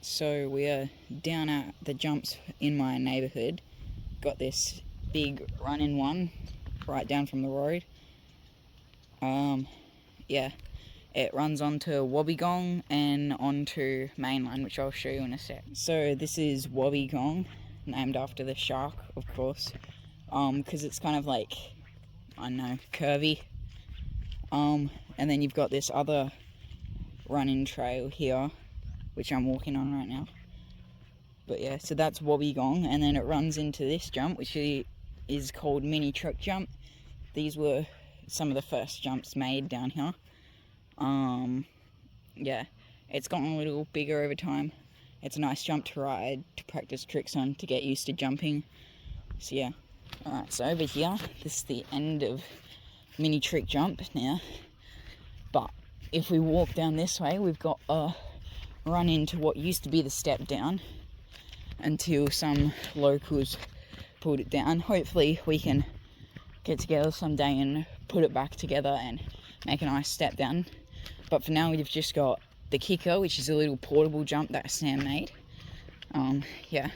So we are down at the jumps in my neighbourhood. Got this big run-in one right down from the road. Yeah, it runs onto Wobbegong and onto Mainline, which I'll show you in a sec. So this is Wobbegong, named after the shark, of course, because it's kind of like, I don't know, curvy. And then you've got this other run-in trail here, which I'm walking on right now. But yeah, so that's Wobbegong, and then it runs into this jump, which is called Mini Truck Jump. These were some of the first jumps made down here. Yeah, it's gotten a little bigger over time. It's a nice jump to ride, to practice tricks on, to get used to jumping. So yeah. Alright, so over here, this is the end of Mini Trick Jump now. But if we walk down this way, we've got a run into what used to be the step down until some locals pulled it down. Hopefully we can get together someday and put it back together and make a nice step down. But for now we've just got the kicker, which is a little portable jump that Sam made. Yeah,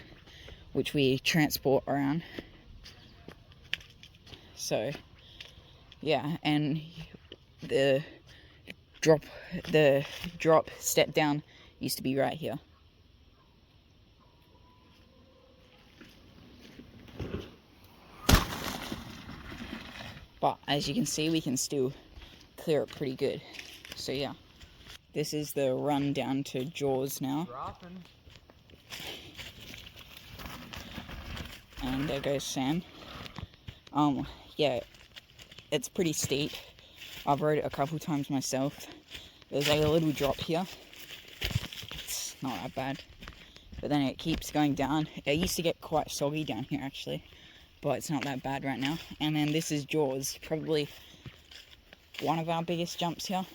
which we transport around. So yeah, and the drop step down used to be right here. But as you can see, we can still clear it pretty good. So yeah, this is the run down to Jaws now. And there goes Sam. Yeah, it's pretty steep. I've rode it a couple times myself. There's like a little drop here. It's not that bad. But then it keeps going down. It used to get quite soggy down here actually, but it's not that bad right now. And then this is Jaws, probably one of our biggest jumps here.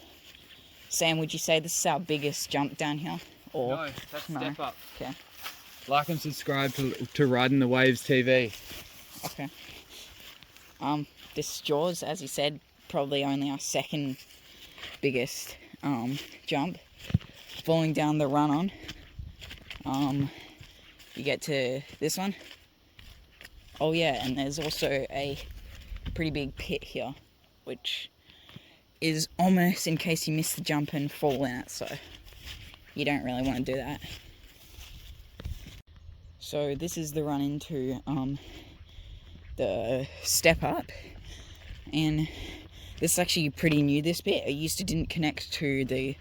Sam, would you say this is our biggest jump down here? Or no, that's Step Up. Okay. Like and subscribe to Riding the Waves TV. Okay. This is Jaws, as you said, probably only our second biggest jump. Falling down the run on. You get to this one. Oh yeah, and there's also a pretty big pit here, which is almost in case you miss the jump and fall in it, so you don't really want to do that. So this is the run into the step up, and this is actually pretty new, this bit. It used to didn't connect to the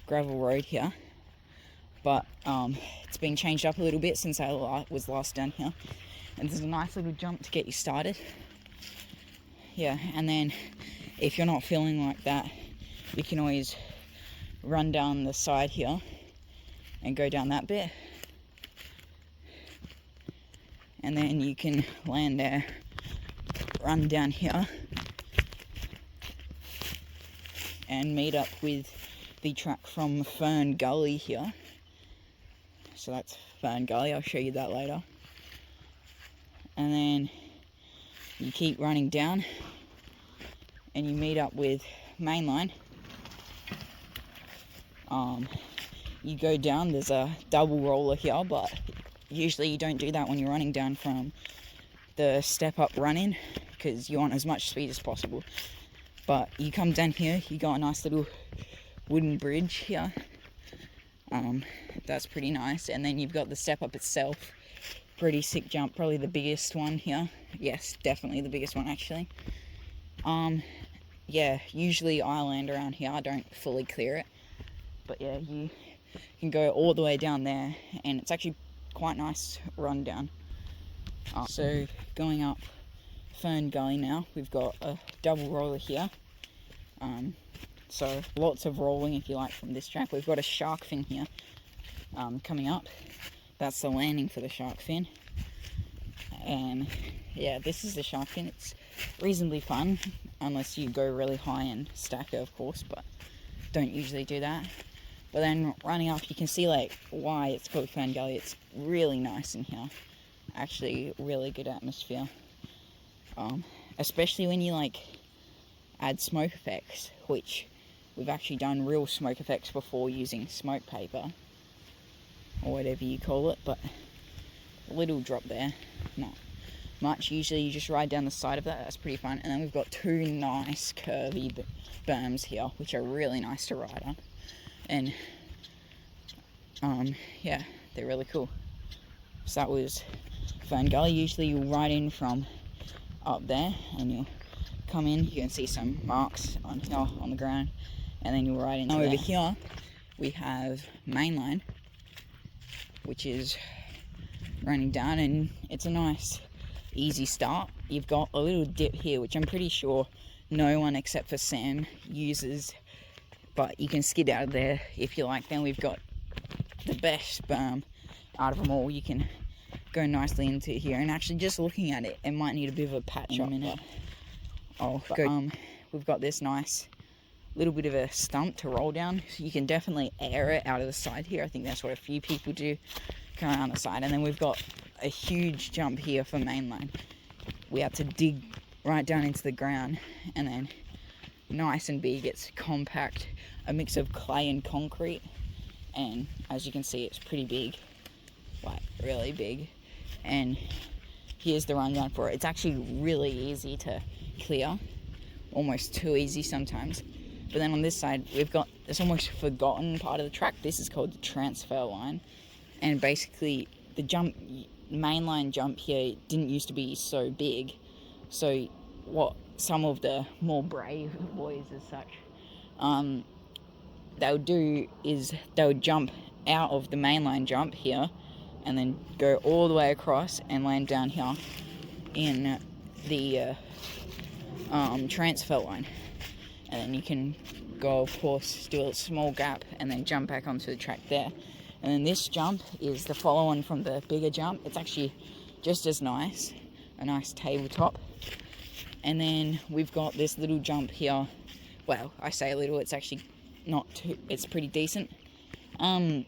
gravel road here, but it's been changed up a little bit since I was last down here, and there's a nice little jump to get you started. Yeah, and then if you're not feeling like that, you can always run down the side here and go down that bit, and then you can land there, run down here and meet up with the track from Fern Gully here. So that's Fern Gully, I'll show you that later. And then you keep running down and you meet up with Mainline. You go down, there's a double roller here, but usually you don't do that when you're running down from the step up run-in, because you want as much speed as possible. But you come down here, you got a nice little wooden bridge here. That's pretty nice. And then you've got the step up itself. Pretty sick jump, probably the biggest one here. Yes, definitely the biggest one actually. Yeah, usually I land around here, I don't fully clear it. But yeah, you can go all the way down there, and it's actually quite nice run down. So going up Fern Gully now, we've got a double roller here. So lots of rolling if you like from this track. We've got a shark fin here coming up. That's the landing for the shark fin. And yeah, this is the shark fin. It's reasonably fun, unless you go really high and stack it, of course, but don't usually do that. But then running up, you can see like why it's called Fern Gully. It's really nice in here. Actually, really good atmosphere. Especially when you like add smoke effects, which we've actually done real smoke effects before using smoke paper. whatever you call it, but a little drop there, not much. Usually you just ride down the side of that. That's pretty fun. And then we've got two nice curvy berms here, which are really nice to ride on. And yeah, they're really cool. So that was Fern Gully. Usually you'll ride in from up there and you'll come in. You can see some marks on here on the ground, and then you'll ride in. Now over here we have Mainline, which is running down, and it's a nice easy start. You've got a little dip here, which I'm pretty sure no one except for Sam uses, but you can skid out of there if you like. Then we've got the best berm out of them all. You can go nicely into here, and actually just looking at it, it might need a bit of a patch up, minute. We've got this nice little bit of a stump to roll down, so you can definitely air it out of the side here. I think that's what a few people do, come around the side. And then we've got a huge jump here for Mainline. We have to dig right down into the ground, and then nice and big. It's compact, a mix of clay and concrete, and as you can see, it's pretty big, like really big. And here's the rundown for it. It's actually really easy to clear, almost too easy sometimes. But then on this side, we've got this almost forgotten part of the track. This is called the transfer line, and basically the mainline jump here didn't used to be so big. So what some of the more brave boys as such, they would do is they would jump out of the mainline jump here, and then go all the way across and land down here in the transfer line. And then you can go, of course, do a small gap and then jump back onto the track there. And then this jump is the follow-on from the bigger jump. It's actually just as nice, a nice tabletop. And then we've got this little jump here. Well, I say a little, it's actually not too, it's pretty decent. And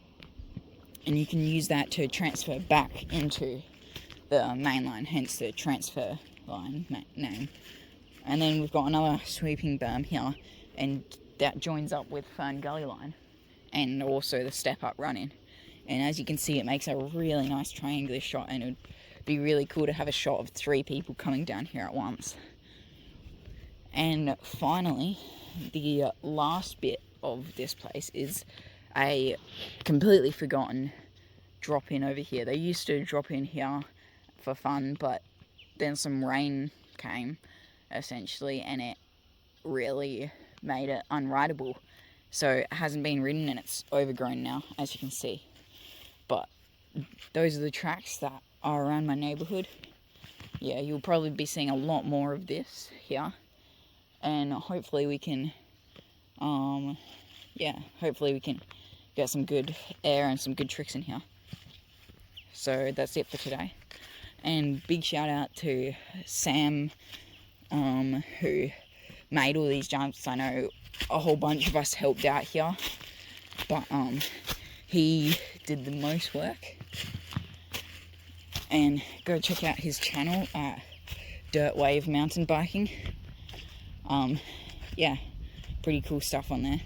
you can use that to transfer back into the main line, hence the transfer line name. And then we've got another sweeping berm here, and that joins up with Fern Gully line, and also the step up run-in. And as you can see, it makes a really nice triangular shot, and it would be really cool to have a shot of 3 people coming down here at once. And finally, the last bit of this place is a completely forgotten drop in over here. They used to drop in here for fun, but then some rain came essentially, and it really made it unrideable. So it hasn't been ridden, and it's overgrown now, as you can see. But those are the tracks that are around my neighborhood. Yeah, you'll probably be seeing a lot more of this here, and hopefully we can hopefully we can get some good air and some good tricks in here. So that's it for today, and big shout out to Sam, who made all these jumps. I know a whole bunch of us helped out here, but he did the most work. And go check out his channel at Dirt Wave Mountain Biking. Yeah, pretty cool stuff on there.